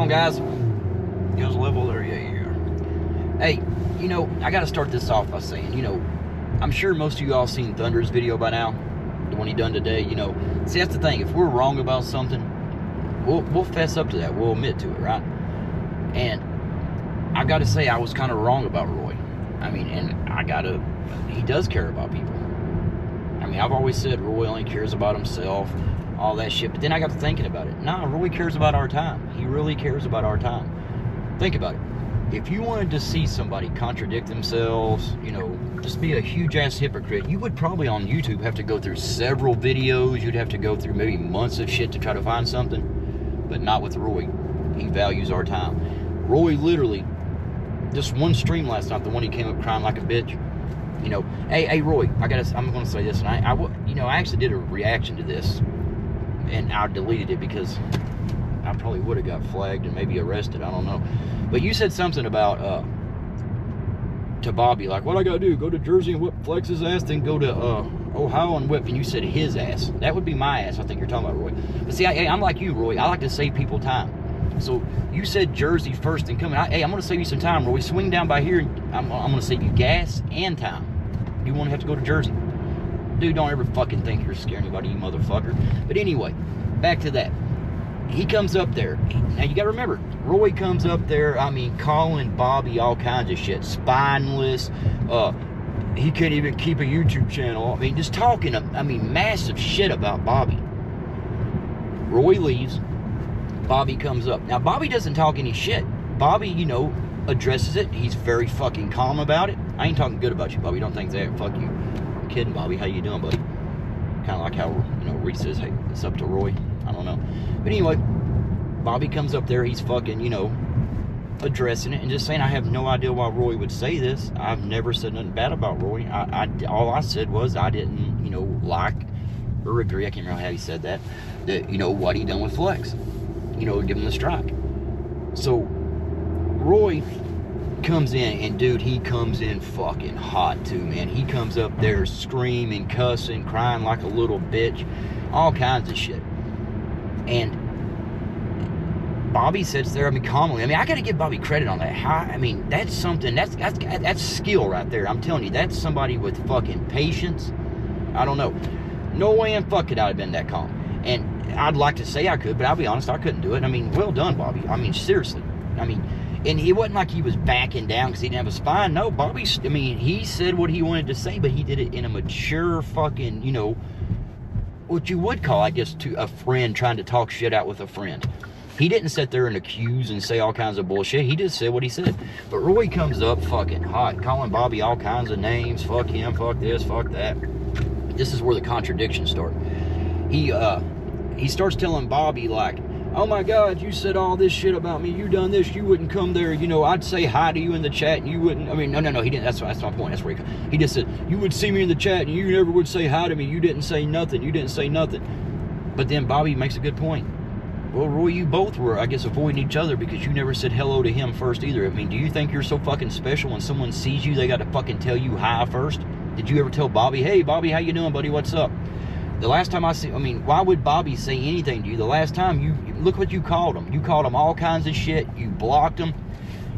on, guys? Goes level there, yeah. Hey, you know, I got to start this off by saying, you know, I'm sure most of you all seen Thunder's video by now, the one he done today. You know, see, that's the thing. If we're wrong about something, we'll fess up to that. We'll admit to it, right? And I got to say, I was kind of wrong about Roy. I mean, and he does care about people. I mean, I've always said Roy only cares about himself, all that shit. But then I got to thinking about it. Nah, Roy cares about our time. He really cares about our time. Think about it. If you wanted to see somebody contradict themselves, you know, just be a huge-ass hypocrite, you would probably on YouTube have to go through several videos. You'd have to go through maybe months of shit to try to find something. But not with Roy. He values our time. Roy literally, just one stream last night, the one he came up crying like a bitch. You know, hey Roy, I'm going to say this, and I actually did a reaction to this, and I deleted it because I probably would have got flagged and maybe arrested. I don't know. But you said something about to Bobby, like, what I gotta do? Go to Jersey and whip Flex's ass, then go to Ohio and whip. And you said his ass. That would be my ass. I think you're talking about Roy. But see, I'm like you, Roy. I like to save people time. So you said Jersey first and coming. Hey, I'm gonna save you some time, Roy. Swing down by here. I'm gonna save you gas and time. You won't have to go to Jersey, dude. Don't ever fucking think you're scaring anybody, you motherfucker. But anyway, back to that. He comes up there. Now, you got to remember, Roy comes up there, I mean, calling Bobby all kinds of shit. Spineless. He can't even keep a YouTube channel. I mean, just talking, I mean, massive shit about Bobby. Roy leaves. Bobby comes up. Now, Bobby doesn't talk any shit. Bobby, you know, addresses it. He's very fucking calm about it. I ain't talking good about you, Bobby. Don't think that. Fuck you. I'm kidding, Bobby. How you doing, buddy? Kind of like how, you know, Reese says, hey, it's up to Roy. I don't know. But anyway, Bobby comes up there. He's fucking, you know, addressing it and just saying, I have no idea why Roy would say this. I've never said nothing bad about Roy. All I said was I didn't, you know, like or agree. I can't remember how he said that, you know, what he done with Flex. You know, give him the strike. So, Roy comes in, and dude, he comes in fucking hot too, man. He comes up there screaming, cussing, crying like a little bitch, all kinds of shit. And Bobby sits there, I mean, calmly. I mean, I got to give Bobby credit on that. I mean, that's something, that's skill right there. I'm telling you, that's somebody with fucking patience. I don't know. No way in fuck could I have been that calm. And I'd like to say I could, but I'll be honest, I couldn't do it. I mean, well done, Bobby. I mean, seriously. I mean, and it wasn't like he was backing down because he didn't have a spine. No, Bobby, I mean, he said what he wanted to say, but he did it in a mature fucking, you know, what you would call, I guess, to a friend trying to talk shit out with a friend. He didn't sit there and accuse and say all kinds of bullshit. He just said what he said. But Roy comes up fucking hot, calling Bobby all kinds of names. Fuck him, fuck this, fuck that. This is where the contradictions start. He starts telling Bobby, like, oh my God, you said all this shit about me. You done this. You wouldn't come there. You know, I'd say hi to you in the chat and you wouldn't. I mean, no, he didn't. That's my point. That's where he just said, you would see me in the chat and you never would say hi to me. You didn't say nothing. You didn't say nothing. But then Bobby makes a good point. Well, Roy, you both were, I guess, avoiding each other because you never said hello to him first either. I mean, do you think you're so fucking special when someone sees you, they got to fucking tell you hi first? Did you ever tell Bobby, hey, Bobby, how you doing, buddy? What's up? The last time I mean, why would Bobby say anything to you? The last time, you look what you called him. You called him all kinds of shit. You blocked him.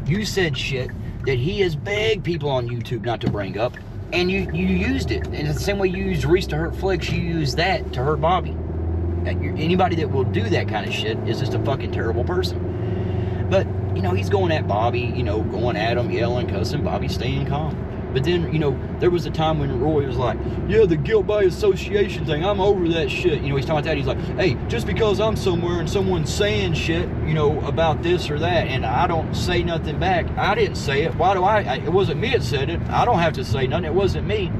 You said shit that he has begged people on YouTube not to bring up. And you used it. And the same way you used Reese to hurt Flex, you used that to hurt Bobby. Anybody that will do that kind of shit is just a fucking terrible person. But, you know, he's going at Bobby, you know, going at him, yelling, cussing. Bobby staying calm. But then, you know, there was a time when Roy was like, yeah, the guilt by association thing, I'm over that shit. You know, he's talking about that. He's like, hey, just because I'm somewhere and someone's saying shit, you know, about this or that, and I don't say nothing back, I didn't say it. Why do it wasn't me that said it. I don't have to say nothing. It wasn't me.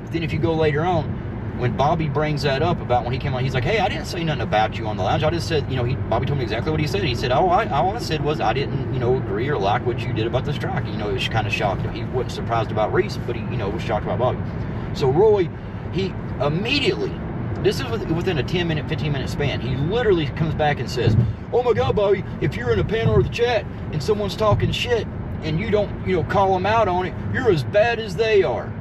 But then if you go later on, when Bobby brings that up about when he came on, he's like, hey, I didn't say nothing about you on the lounge. I just said, you know, Bobby told me exactly what he said. He said, all I said was I didn't, you know, agree or like what you did about the strike. You know, it was kind of shocked. He wasn't surprised about Reese, but he, you know, was shocked about Bobby. So Roy, he immediately, this is within a 10-minute, 15-minute span, he literally comes back and says, oh my God, Bobby, if you're in a panel or the chat and someone's talking shit and you don't, you know, call them out on it, you're as bad as they are.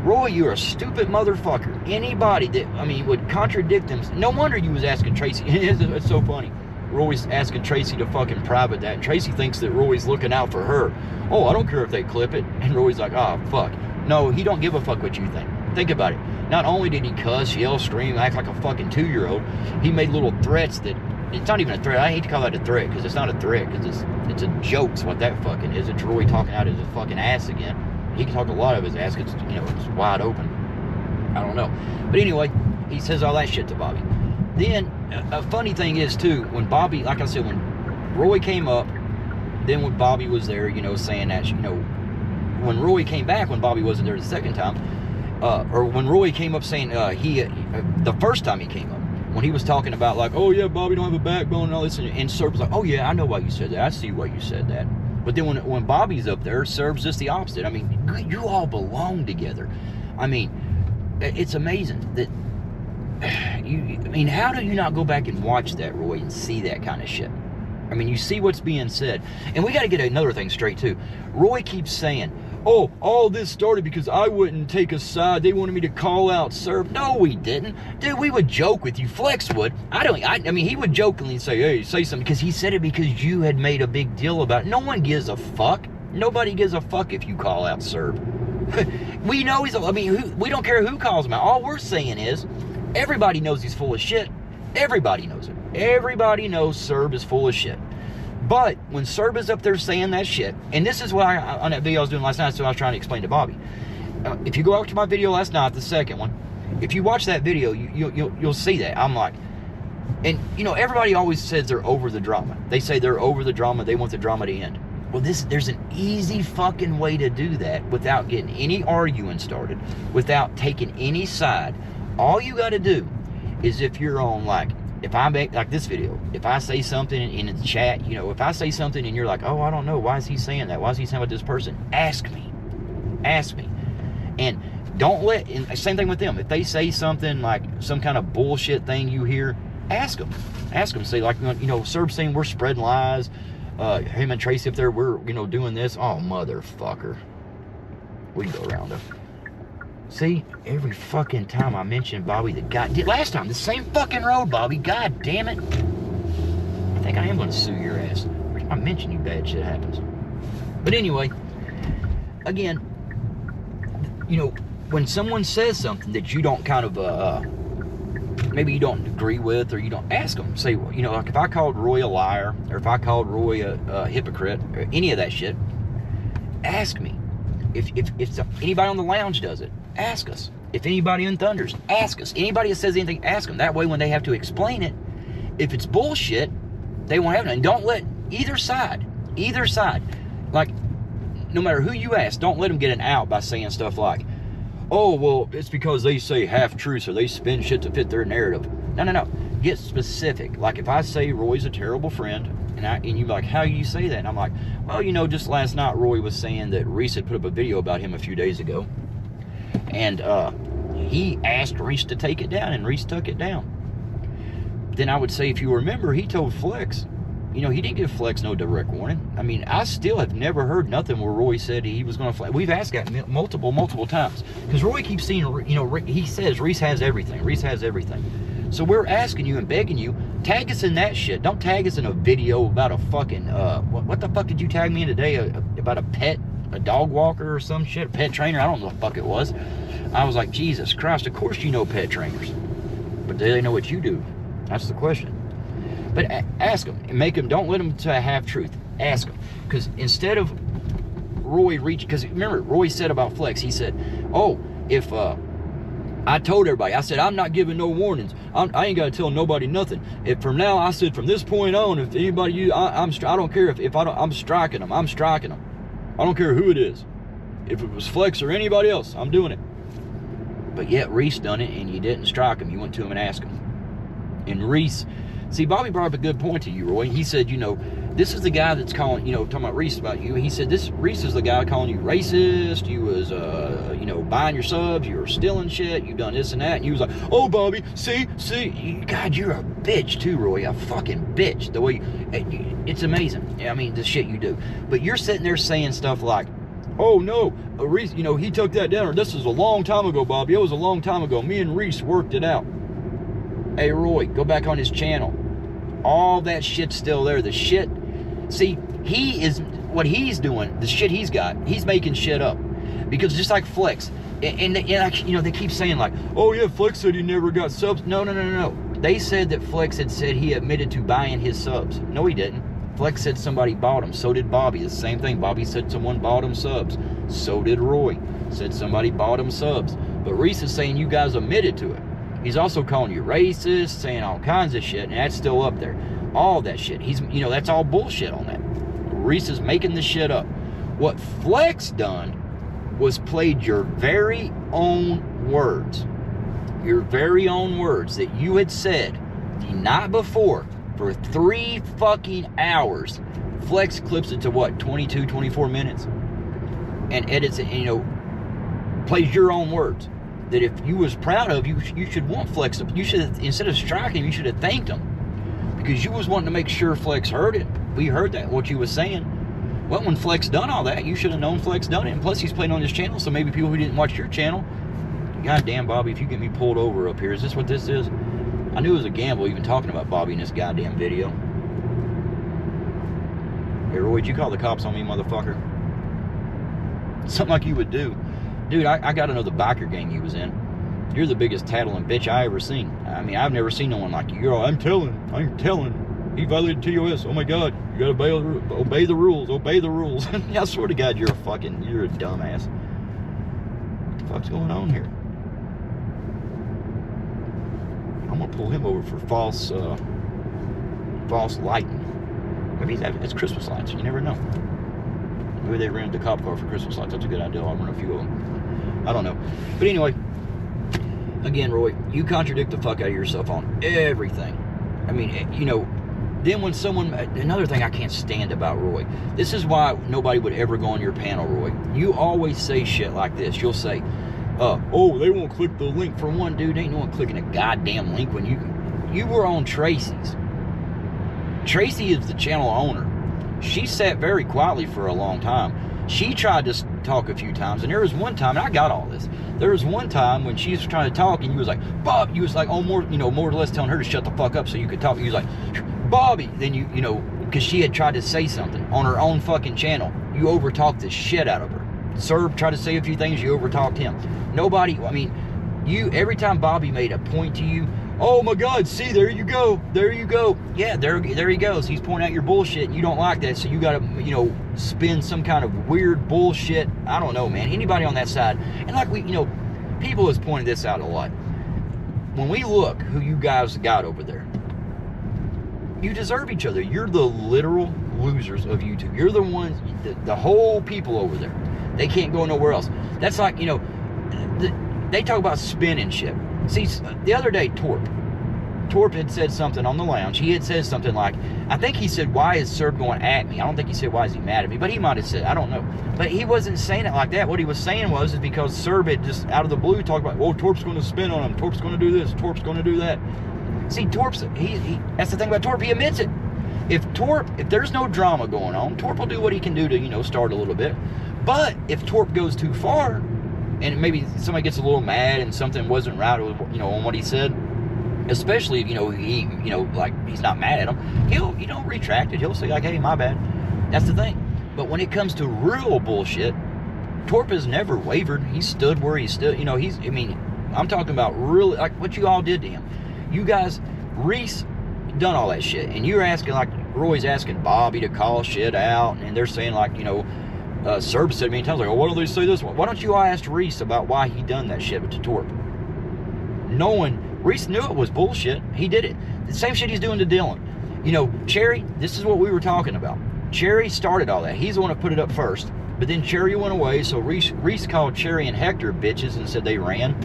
Roy, you're a stupid motherfucker. Anybody that, I mean, would contradict them. No wonder you was asking Tracy. It's so funny. Roy's asking Tracy to fucking private that, and Tracy thinks that Roy's looking out for her. Oh, I don't care if they clip it. And Roy's like, oh, fuck. No, he don't give a fuck what you think. Think about it. Not only did he cuss, yell, scream, act like a fucking 2-year-old, he made little threats that, it's not even a threat. I hate to call that a threat, because it's not a threat, because it's a joke. It's what that fucking is. It's Roy talking out his fucking ass again. He can talk a lot of his ass, because, you know, it's wide open. I don't know. But anyway, he says all that shit to Bobby. Then, a funny thing is, too, when Bobby, like I said, when Roy came up, then when Bobby was there, you know, saying that, you know, when Roy came back, when Bobby wasn't there the second time, or when Roy came up saying, the first time he came up, when he was talking about, like, oh, yeah, Bobby don't have a backbone and all this, and Serb was like, oh, yeah, I know why you said that. I see why you said that. But then when Bobby's up there, Serb's just the opposite. I mean, you all belong together. I mean, it's amazing that I mean, how do you not go back and watch that, Roy, and see that kind of shit? I mean, you see what's being said. And we got to get another thing straight, too. Roy keeps saying, oh, all this started because I wouldn't take a side. They wanted me to call out Serb. No, we didn't. Dude, we would joke with you. Flex would. I mean, he would jokingly say, hey, say something, because he said it because you had made a big deal about it. No one gives a fuck. Nobody gives a fuck if you call out Serb. We know he's, I mean, we don't care who calls him out. All we're saying is, everybody knows he's full of shit. Everybody knows it. Everybody knows Serb is full of shit. But when Serb is up there saying that shit, and this is what on that video I was doing last night, so I was trying to explain to Bobby. If you go out to my video last night, the second one, if you watch that video, you'll see that. I'm like, and you know, everybody always says they're over the drama. They say they're over the drama. They want the drama to end. Well, there's an easy fucking way to do that without getting any arguing started, without taking any side. All you got to do is, if you're on, like, if I make, like this video, if I say something in the chat, you know, if I say something and you're like, oh, I don't know, why is he saying that? Why is he saying about this person? Ask me. Ask me. And don't let, and same thing with them. If they say something like some kind of bullshit thing you hear, ask them. Ask them. Say, like, you know, Serb's saying we're spreading lies. Him and Tracy up there, we're, you know, doing this. Oh, motherfucker. We can go around them. See, every fucking time I mention Bobby, the guy did last time, the same fucking road, Bobby. God damn it. I think I am going to sue your ass. Every time I mention you, bad shit happens. But anyway, again, you know, when someone says something that you don't kind of, maybe you don't agree with, or you don't, ask them. Say, you know, like if I called Roy a liar, or if I called Roy a hypocrite, or any of that shit, ask me. If anybody on the lounge does it, ask us. If anybody in Thunders, ask us. Anybody that says anything, ask them. That way, when they have to explain it, if it's bullshit, they won't have it. And don't let either side, like, no matter who you ask, don't let them get an out by saying stuff like, oh, well, it's because they say half-truths or they spin shit to fit their narrative. No. Get specific. Like, if I say Roy's a terrible friend, and you're like, how do you say that? And I'm like, well, you know, just last night Roy was saying that Reese had put up a video about him a few days ago. And he asked Reese to take it down, and Reese took it down. Then I would say, if you remember, he told Flex, you know, he didn't give Flex no direct warning. I mean, I still have never heard nothing where Roy said he was going to flex. We've asked that multiple times. Because Roy keeps seeing, you know, he says Reese has everything. Reese has everything. So we're asking you and begging you, tag us in that shit. Don't tag us in a video about a fucking, what the fuck did you tag me in today? About a pet, a dog walker or some shit, a pet trainer? I don't know what the fuck it was. I was like, Jesus Christ, of course you know pet trainers. But do they know what you do? That's the question. But ask them and make them, don't let them to half truth. Ask them. Because instead of Roy reaching, because remember, Roy said about Flex, he said, oh, if, I told everybody, I said, I'm not giving no warnings. I ain't got to tell nobody nothing. If from now, I said, from this point on, if anybody, I don't care if I'm striking them. I'm striking them. I don't care who it is. If it was Flex or anybody else, I'm doing it. But yet Reese done it, and you didn't strike him. You went to him and asked him. And Reese, see, Bobby brought up a good point to you, Roy. He said, you know, this is the guy that's calling, you know, talking about Reese about you. He said, Reese is the guy calling you racist. You was, you know, buying your subs. You were stealing shit. You done this and that. And you was like, oh, Bobby, see. God, you're a bitch too, Roy. A fucking bitch. The way, it's amazing. I mean, the shit you do. But you're sitting there saying stuff like, oh, no, Reese, you know, he took that down. Or this was a long time ago, Bobby. It was a long time ago. Me and Reese worked it out. Hey, Roy, go back on his channel. All that shit's still there. The shit, see, what he's doing, the shit he's got, he's making shit up. Because just like Flex, and you know, they keep saying like, oh yeah, Flex said he never got subs. No. They said that Flex had said he admitted to buying his subs. No, he didn't. Flex said somebody bought them. So did Bobby. The same thing. Bobby said someone bought him subs. So did Roy. Said somebody bought him subs. But Reese is saying you guys admitted to it. He's also calling you racist, saying all kinds of shit, and that's still up there. All that shit. You know, that's all bullshit on that. Reese is making this shit up. What Flex done was played your very own words. Your very own words that you had said the night before for 3 fucking hours. Flex clips it to what, 22, 24 minutes? And edits it, and, you know, plays your own words. That if you was proud of, you should want Flex. You should, instead of striking him, you should have thanked him. Because you was wanting to make sure Flex heard it. We heard that, what you was saying. Well, when Flex done all that, you should have known Flex done it. And plus, he's playing on his channel, so maybe people who didn't watch your channel, God damn, Bobby, if you get me pulled over up here, is this what this is? I knew it was a gamble even talking about Bobby in this goddamn video. Hey, Roy, did you call the cops on me, motherfucker? Something like you would do. Dude, I got to know the biker gang you was in. You're the biggest tattling bitch I ever seen. I mean, I've never seen no one like you. You're all, I'm telling. He violated TOS. Oh my God, you gotta obey the rules. Obey the rules. I swear to God, you're a dumbass. What the fuck's going on here? I'm gonna pull him over for false lighting. Maybe it's Christmas lights. You never know. Maybe they rented the cop car for Christmas lights. That's a good idea. I'll run a few of them. I don't know. But anyway, again, Roy, you contradict the fuck out of yourself on everything. I mean, you know, then when someone, another thing I can't stand about Roy, this is why nobody would ever go on your panel, Roy. You always say shit like this. You'll say, oh, they won't click the link for one. Dude, ain't no one clicking a goddamn link when you were on Tracy's. Tracy is the channel owner. She sat very quietly for a long time. She tried to talk a few times, and there was one time, and I got all this. There was one time when she was trying to talk, and you was like, Bob, you was like, oh, more or less telling her to shut the fuck up so you could talk. You was like, Bobby. Then you know, because she had tried to say something on her own fucking channel. You overtalked the shit out of her. Serb tried to say a few things, you overtalked him. Nobody, I mean, every time Bobby made a point to you, oh my God, see, there you go. Yeah, there he goes. He's pointing out your bullshit, and you don't like that, so you gotta, you know, spin some kind of weird bullshit. I don't know, man. Anybody on that side, and like people has pointed this out a lot. When we look who you guys got over there, you deserve each other. You're the literal losers of YouTube. You're the ones, the whole people over there. They can't go nowhere else. That's like, you know, they talk about spinning shit. See, the other day, Torp had said something on the lounge. He had said something like, I think he said, why is Serb going at me? I don't think he said, why is he mad at me? But he might have said, I don't know. But he wasn't saying it like that. What he was saying is because Serb had just out of the blue talked about, oh, Torp's going to spin on him. Torp's going to do this. Torp's going to do that. See, Torp's, that's the thing about Torp. He admits it. If there's no drama going on, Torp will do what he can do to, you know, start a little bit. But if Torp goes too far, and maybe somebody gets a little mad and something wasn't right, you know, on what he said, especially if, you know, like he's not mad at him, he'll, you know, retract it. He'll say like, hey, my bad. That's the thing. But when it comes to real bullshit, Torp has never wavered. He stood where he stood. You know, I'm talking about really, like what you all did to him. You guys, Reese done all that shit, and you're asking, like Roy's asking Bobby to call shit out, and they're saying like, you know, Serb said many times, like, oh, why don't they say this one? Why don't you ask Reese about why he done that shit to Torp? Reese knew it was bullshit. He did it. The same shit he's doing to Dylan. You know, Cherry, this is what we were talking about. Cherry started all that. He's the one that put it up first. But then Cherry went away, so Reese called Cherry and Hector bitches and said they ran.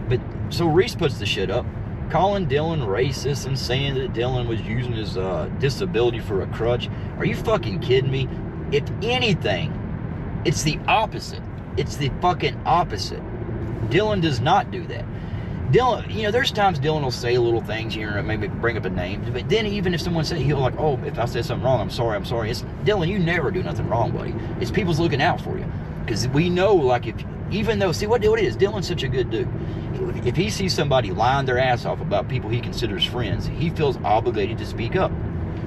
But so Reese puts the shit up, calling Dylan racist and saying that Dylan was using his disability for a crutch. Are you fucking kidding me? If anything, it's the opposite. It's the fucking opposite. Dylan does not do that. Dylan, you know, there's times Dylan will say little things here and maybe bring up a name, but then even if someone says, he'll like, oh, if I said something wrong, I'm sorry. It's Dylan, you never do nothing wrong, buddy. It's people's looking out for you. Because we know, like, if Even though, see what it is, Dylan's such a good dude. If he sees somebody lying their ass off about people he considers friends, he feels obligated to speak up.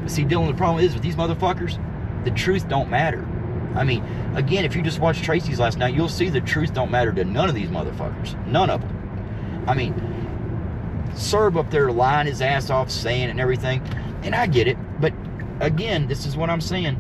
But see, Dylan, the problem is with these motherfuckers, the truth don't matter. I mean, again, if you just watched Tracy's last night, you'll see the truth don't matter to none of these motherfuckers. None of them. I mean, Serb up there lying his ass off, saying it and everything, and I get it, but again, this is what I'm saying.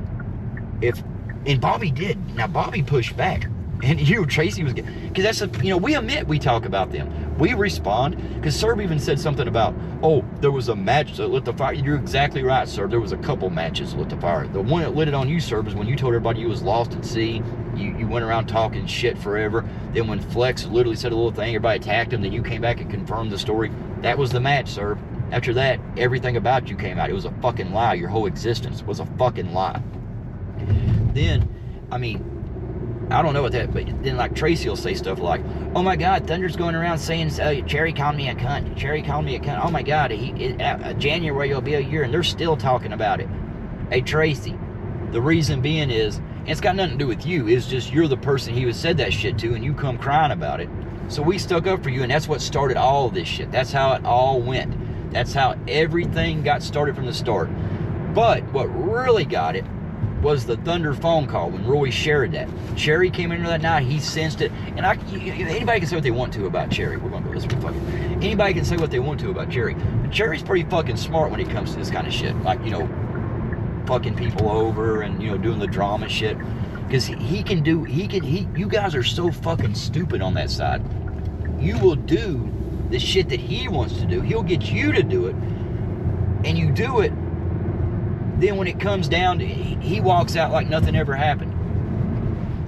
And Bobby did. Now, Bobby pushed back. And Tracy was getting, because that's we admit we talk about them. We respond, because Serb even said something about, oh, there was a match that lit the fire. You're exactly right, Serb. There was a couple matches that lit the fire. The one that lit it on you, Serb, is when you told everybody you was lost at sea. You went around talking shit forever. Then when Flex literally said a little thing, everybody attacked him, then you came back and confirmed the story. That was the match, Serb. After that, everything about you came out. It was a fucking lie. Your whole existence was a fucking lie. Then, I mean, I don't know what that, but then like Tracy will say stuff like, oh my God, Thunder's going around saying, Cherry called me a cunt. Cherry called me a cunt. Oh my God, January will be a year and they're still talking about it. Hey, Tracy, the reason being is, and it's got nothing to do with you, it's just you're the person he was said that shit to and you come crying about it. So we stuck up for you, and that's what started all of this shit. That's how it all went. That's how everything got started from the start. But what really got it was the Thunder phone call when Roy shared that. Cherry came in that night, he sensed it, and anybody can say what they want to about Cherry. We're going to go this way, fucking. Anybody can say what they want to about Cherry. But Cherry's pretty fucking smart when it comes to this kind of shit. Like, fucking people over and, doing the drama shit. Because you guys are so fucking stupid on that side. You will do the shit that he wants to do. He'll get you to do it, and you do it. Then when it comes down to, he walks out like nothing ever happened.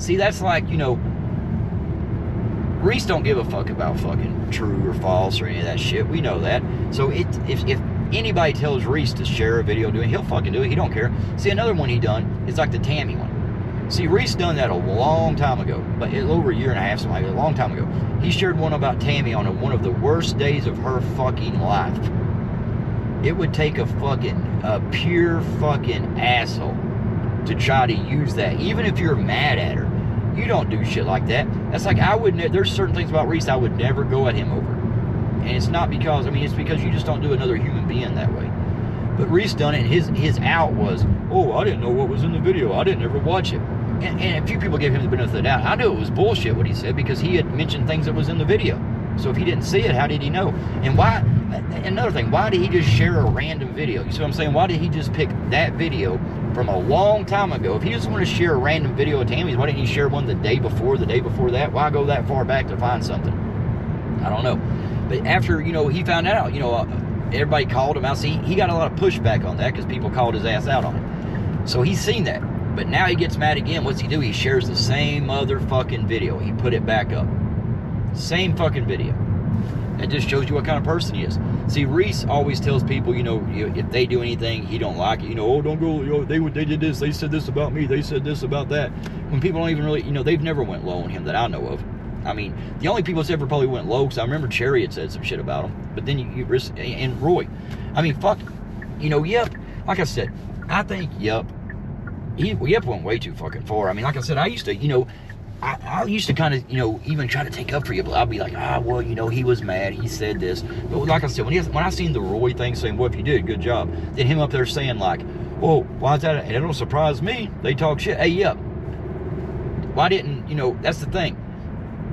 See, that's like, Reese don't give a fuck about fucking true or false or any of that shit. We know that. So if anybody tells Reese to share a video doing, he'll fucking do it. He don't care. See, another one he done is like the Tammy one. See, Reese done that a long time ago, but over a year and a half, something like that, a long time ago. He shared one about Tammy on one of the worst days of her fucking life. It would take a pure fucking asshole to try to use that. Even if you're mad at her, you don't do shit like that. That's like, there's certain things about Reese I would never go at him over. And it's not because, it's because you just don't do another human being that way. But Reese done it, and his out was, oh, I didn't know what was in the video. I didn't ever watch it. And a few people gave him the benefit of the doubt. I knew it was bullshit what he said because he had mentioned things that was in the video. So if he didn't see it, how did he know? And why, another thing, why did he just share a random video? You see what I'm saying? Why did he just pick that video from a long time ago? If he just wanted to share a random video of Tammy's, why didn't he share one the day before that? Why go that far back to find something? I don't know. But after, he found out, everybody called him out. See, he got a lot of pushback on that because people called his ass out on it. So he's seen that. But now he gets mad again. What's he do? He shares the same motherfucking video. He put it back up. Same fucking video. It just shows you what kind of person he is. See, Reese always tells people, if they do anything he don't like it, oh, don't go, they did this, they said this about me, they said this about that. When people don't even really, they've never went low on him that I know of. The only people that's ever probably went low, because I remember Cherry had said some shit about him, but then and Roy. Fuck, Yep, like I said, I think Yep went way too fucking far. Like I said, I used to, I used to kind of, even try to take up for you, but I'd be like, well, he was mad, he said this. But like I said, when I seen the Roy thing saying, well, if you did, good job, then him up there saying like, oh, why is that? And it don't surprise me. They talk shit. Hey, Yep. Why didn't, that's the thing.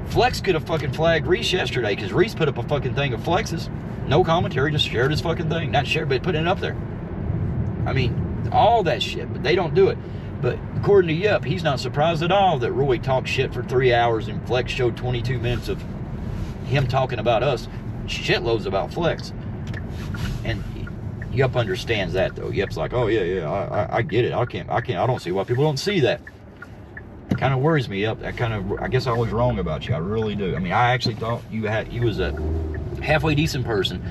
Flex could have fucking flagged Reese yesterday because Reese put up a fucking thing of Flex's. No commentary, just shared his fucking thing. Not shared, but putting it up there. All that shit, but they don't do it. But according to Yep, he's not surprised at all that Roy talked shit for 3 hours and Flex showed 22 minutes of him talking about us. Shitloads about Flex. And Yep understands that though. Yep's like, oh yeah, I get it. I don't see why people don't see that. It kind of worries me up. I guess I was wrong about you. I really do. I actually thought you was a halfway decent person.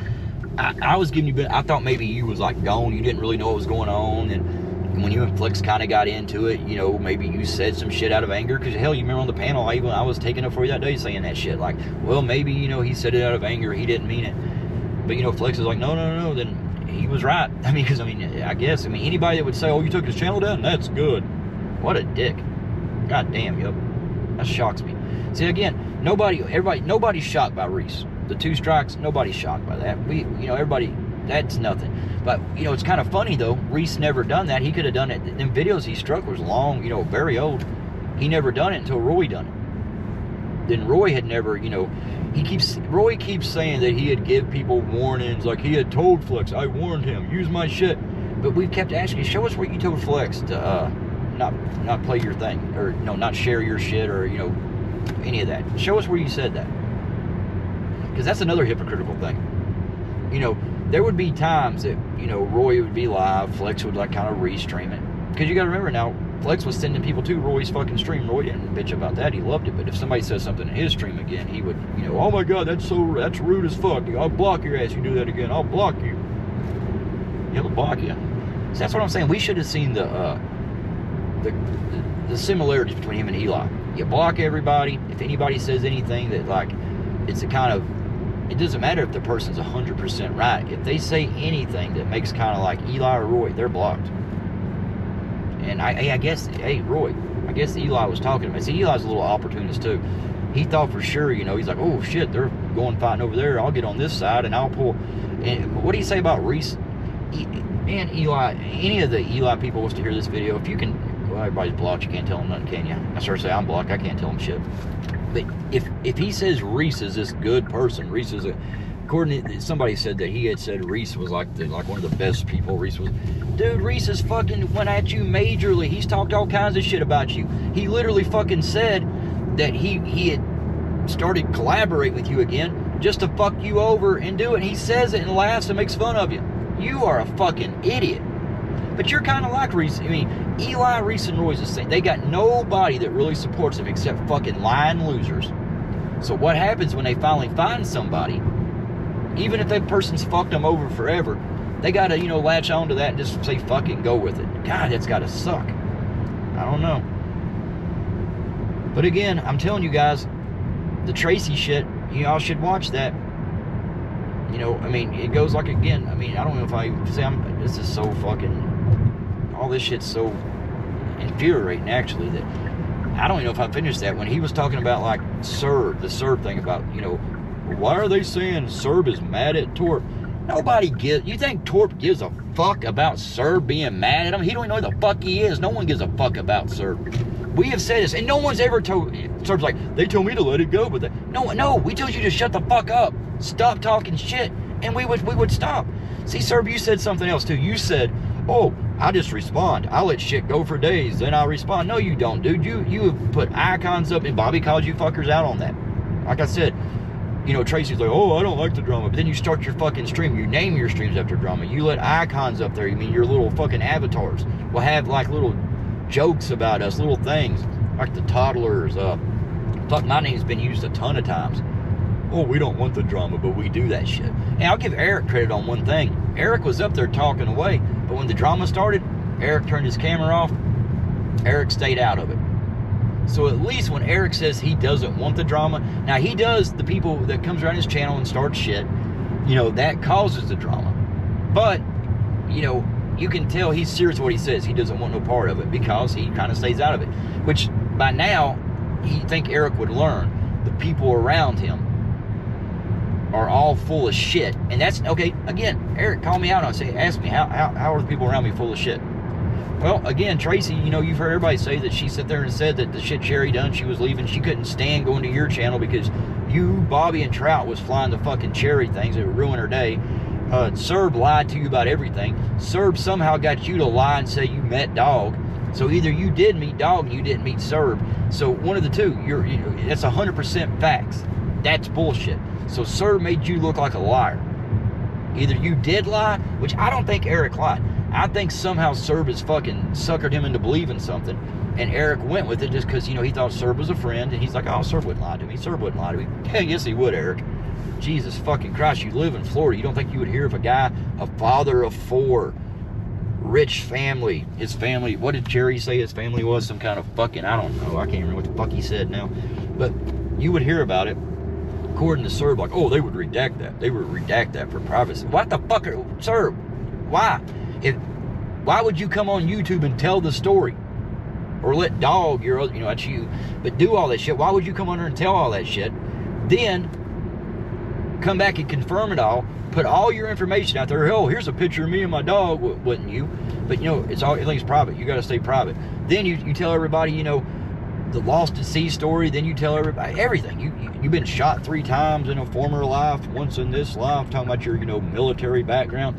I was giving you, I thought maybe you was like gone. You didn't really know what was going on, and when you and Flex kind of got into it, maybe you said some shit out of anger. Because hell, you remember on the panel, I was taking up for you that day saying that shit. Like, well, maybe, he said it out of anger. He didn't mean it. But, Flex is like, no, then he was right. Because, I guess, anybody that would say, oh, you took his channel down, that's good. What a dick. God damn, Yep. That shocks me. See, again, nobody's shocked by Reese. The 2 strikes, nobody's shocked by that. Everybody, that's nothing. But, it's kind of funny, though. Reese never done that. He could have done it. Them videos he struck was long, very old. He never done it until Roy done it. Then Roy had never, Roy keeps saying that he had give people warnings, like he had told Flex, I warned him, use my shit. But we've kept asking, show us where you told Flex to not play your thing, or not share your shit, or any of that. Show us where you said that, because that's another hypocritical thing. There would be times that Roy would be live, Flex would kind of restream it, because you got to remember now, Flex was sending people to Roy's fucking stream. Roy didn't bitch about that. He loved it. But if somebody says something in his stream again, he would, oh my God, that's rude as fuck. I'll block your ass. You do that again, I'll block you. He'll block you. So that's what I'm saying. We should have seen the similarities between him and Eli. You block everybody. If anybody says anything that it's a kind of, it doesn't matter if the person's 100% right. If they say anything that makes kind of like Eli or Roy, they're blocked. And I guess, hey, Roy, I guess Eli was talking to me. See, Eli's a little opportunist too. He thought for sure, he's like, oh shit, they're going fighting over there. I'll get on this side and I'll pull. And what do you say about Reese and Eli? Any of the Eli people was to hear this video, if you can, well, everybody's blocked. You can't tell them nothing, can you? I start to say I'm blocked. I can't tell them shit. But if he says Reese is this good person, Reese is according to somebody said that he had said Reese was like one of the best people. Reese was, dude, Reese is fucking went at you majorly. He's talked all kinds of shit about you. He literally fucking said that he had started collaborating with you again just to fuck you over and do it. He says it and laughs and makes fun of you. You are a fucking idiot. But you're kind of like Reese. I mean, Eli, Reese, and Roy's the same. They got nobody that really supports them except fucking lying losers. So what happens when they finally find somebody, even if that person's fucked them over forever, they got to, latch on to that and just say, fuck it, and go with it. God, that's got to suck. I don't know. But again, I'm telling you guys, the Tracy shit, y'all should watch that. It goes like, again, I don't know if I say this is so fucking, all this shit's so infuriating, actually, that I don't even know if I finished that. When he was talking about, Serb, the Serb thing about, why are they saying Serb is mad at Torp? Nobody gives, you think Torp gives a fuck about Serb being mad at him? He don't even know who the fuck he is. No one gives a fuck about Serb. We have said this, and no one's ever told, Serb's like, they told me to let it go, but no, we told you to shut the fuck up. Stop talking shit, and we would stop. See, Serb, you said something else too. You said, oh, I just respond. I let shit go for days, then I'll respond. No, you don't, dude. You have put icons up, and Bobby called you fuckers out on that. Like I said, Tracy's like, oh, I don't like the drama. But then you start your fucking stream. You name your streams after drama. You let icons up there. You mean your little fucking avatars will have little jokes about us, little things. Like the toddlers. Fuck, my name's been used a ton of times. Oh, we don't want the drama, but we do that shit. And I'll give Eric credit on one thing. Eric was up there talking away, but when the drama started, Eric turned his camera off. Eric stayed out of it. So at least when Eric says he doesn't want the drama, now he does, the people that comes around his channel and starts shit, that causes the drama. But, you can tell he's serious what he says. He doesn't want no part of it because he kind of stays out of it. Which, by now, he think Eric would learn. The people around him are all full of shit. And that's, okay, again, Eric called me out on it. Ask me, how are the people around me full of shit? Well, again, Tracy, you've heard everybody say that she sat there and said that the shit Sherry done, she was leaving. She couldn't stand going to your channel because you, Bobby, and Trout was flying the fucking Cherry things that would ruin her day. Serb lied to you about everything. Serb somehow got you to lie and say you met Dog. So either you did meet Dog and you didn't meet Serb. So one of the two, that's 100% facts. That's bullshit. So Serb made you look like a liar. Either you did lie, which I don't think Eric lied. I think somehow Serb has fucking suckered him into believing something, and Eric went with it just because, he thought Serb was a friend, and he's like, oh, Serb wouldn't lie to me. Serb wouldn't lie to me. Yeah, yes, he would, Eric. Jesus fucking Christ, you live in Florida. You don't think you would hear of a guy, a father of 4, rich family, his family, what did Jerry say his family was? Some kind of fucking, I don't know. I can't remember what the fuck he said now. But you would hear about it. According to Serb, like, oh, they would redact that. They would redact that for privacy. What the fuck are, Serb? Why? Why would you come on YouTube and tell the story? Or let dog, that's you. But do all that shit. Why would you come under and tell all that shit? Then come back and confirm it all. Put all your information out there. Oh, here's a picture of me and my dog. Wouldn't you? But everything's private. You got to stay private. Then you tell everybody, the lost at sea story. Then you tell everybody everything. You've been shot 3 times in a former life, once in this life. Talking about your military background.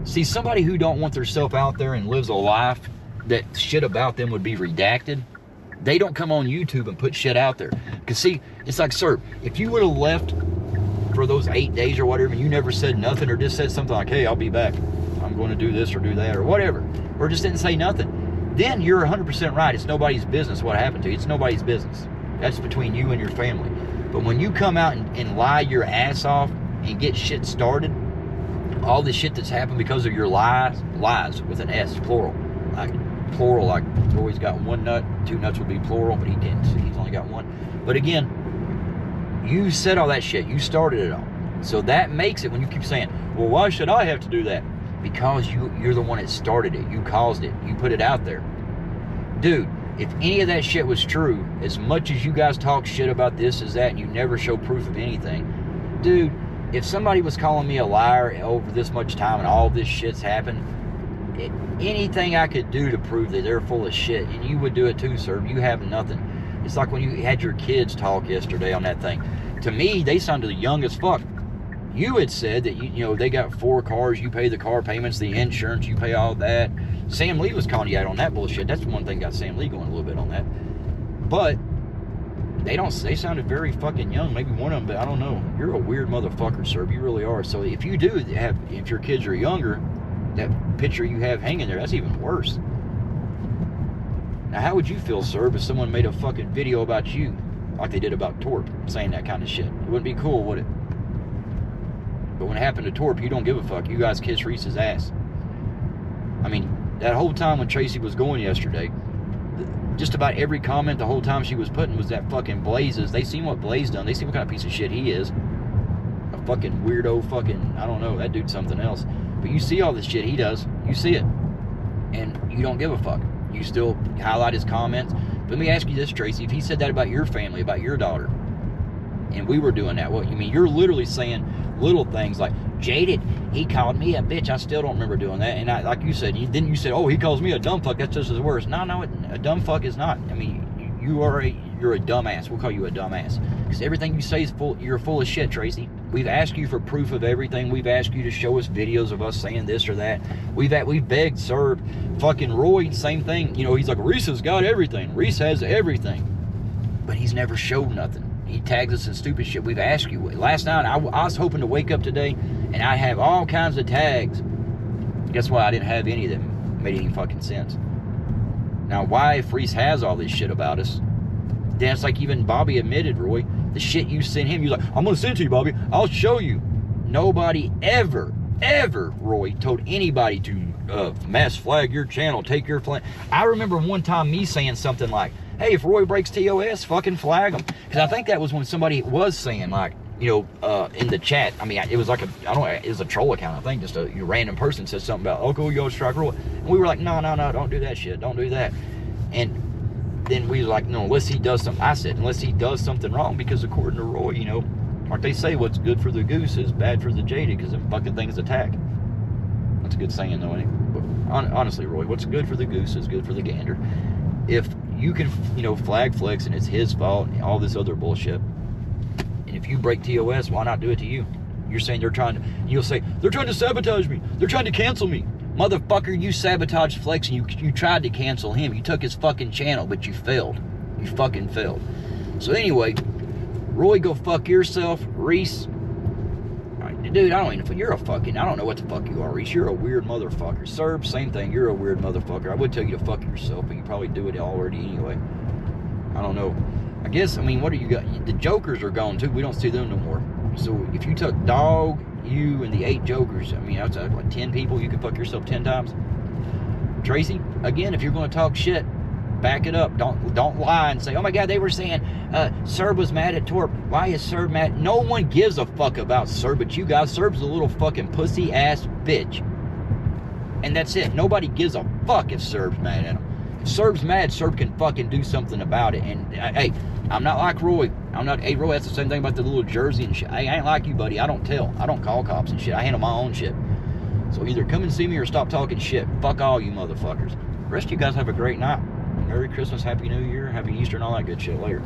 See, somebody who don't want their self out there and lives a life that shit about them would be redacted, they don't come on YouTube and put shit out there. Because see, it's like, sir, if you would have left for those 8 days or whatever, and you never said nothing, or just said something like, hey, I'll be back, I'm going to do this or do that or whatever, or just didn't say nothing, then you're 100% right. It's nobody's business what happened to you. It's nobody's business. That's between you and your family. But when you come out and lie your ass off and get shit started, all this shit that's happened because of your lies with an S, plural, like Roy's got 1 nut, 2 nuts would be plural, but he's only got 1. But again, you said all that shit. You started it all. So that makes it, when you keep saying, well, why should I have to do that? Because you're the one that started it. You caused it. You put it out there. Dude, if any of that shit was true, as much as you guys talk shit about this as that, and you never show proof of anything, dude, if somebody was calling me a liar over this much time and all this shit's happened, anything I could do to prove that they're full of shit, and you would do it too, sir. You have nothing. It's like when you had your kids talk yesterday on that thing. To me, they sounded young as fuck. You had said that they got 4 cars, you pay the car payments, the insurance, you pay all that. Sam Lee was calling you out on that bullshit. That's one thing got Sam Lee going a little bit on that. But they sounded very fucking young. Maybe one of them, but I don't know. You're a weird motherfucker, sir. You really are. So if you do have, if your kids are younger, that picture you have hanging there, that's even worse. Now, how would you feel, sir, if someone made a fucking video about you, like they did about Torp, saying that kind of shit? It wouldn't be cool, would it? But when it happened to Torp, you don't give a fuck. You guys kiss Reese's ass. I mean, that whole time when Tracy was going yesterday, just about every comment the whole time she was putting was that fucking Blaze's. They seen what Blaze done. They seen what kind of piece of shit he is. A fucking weirdo fucking, I don't know, that dude's something else. But you see all this shit he does. You see it. And you don't give a fuck. You still highlight his comments. But let me ask you this, Tracy. If he said that about your family, about your daughter, and we were doing that, what you mean? You're literally saying little things like, Jaded, he called me a bitch. I still don't remember doing that. And like you said, you said, oh, he calls me a dumb fuck. That's just as worse. No, a dumb fuck is not. I mean, you're a dumbass. We'll call you a dumbass. Because everything you say is you're full of shit, Tracy. We've asked you for proof of everything. We've asked you to show us videos of us saying this or that. We've begged, sir. Fucking Roy, same thing. He's like, Reese has got everything. Reese has everything. But he's never showed nothing. He tags us in stupid shit. We've asked you. Last night, I was hoping to wake up today and I have all kinds of tags. Guess what? I didn't have any of them. Made any fucking sense. Now, why, if Reese has all this shit about us, then it's like even Bobby admitted, Roy, the shit you sent him, you're like, I'm going to send it to you, Bobby. I'll show you. Nobody ever, Roy, told anybody to mass flag your channel, take your flag. I remember one time me saying something like, hey, if Roy breaks TOS, fucking flag him. Because I think that was when somebody was saying, like, in the chat. I mean, it was like it was a troll account, I think. Just a random person said something about, oh, go yo, strike Roy. And we were like, no, don't do that shit. Don't do that. And then we was like, no, unless he does something. I said, unless he does something wrong, because according to Roy, like they say, what's good for the goose is bad for the jaded, because the fucking thing is attack. That's a good saying, though, ain't it? But honestly, Roy, what's good for the goose is good for the gander. If you can, flag flex and it's his fault and all this other bullshit, and if you break TOS, why not do it to you? You're saying you'll say, they're trying to sabotage me. They're trying to cancel me. Motherfucker, you sabotaged Flex and you tried to cancel him. You took his fucking channel, but you failed. You fucking failed. So anyway, Roy, go fuck yourself. Reese, dude, I don't know what the fuck you are, Reese. You're a weird motherfucker. Serb, same thing. You're a weird motherfucker. I would tell you to fuck yourself, but you probably do it already anyway. I don't know. I guess, what do you got? The Jokers are gone too. We don't see them no more. So if you took Dog, you, and the 8 Jokers, that's like 10 people. You can fuck yourself 10 times. Tracy, again, if you're going to talk shit, back it up. Don't lie and say, oh my God, they were saying Serb was mad at Torp. Why is Serb mad? No one gives a fuck about Serb but you guys. Serb's a little fucking pussy ass bitch. And that's it. Nobody gives a fuck if Serb's mad at him. Serb's mad, Serb can fucking do something about it. And hey, I'm not like Roy. Hey, Roy, that's the same thing about the little jersey and shit. Hey, I ain't like you, buddy. I don't call cops and shit. I handle my own shit. So either come and see me or stop talking shit. Fuck all you motherfuckers. The rest of you guys have a great night. Merry Christmas, Happy New Year, Happy Easter, and all that good shit. Later.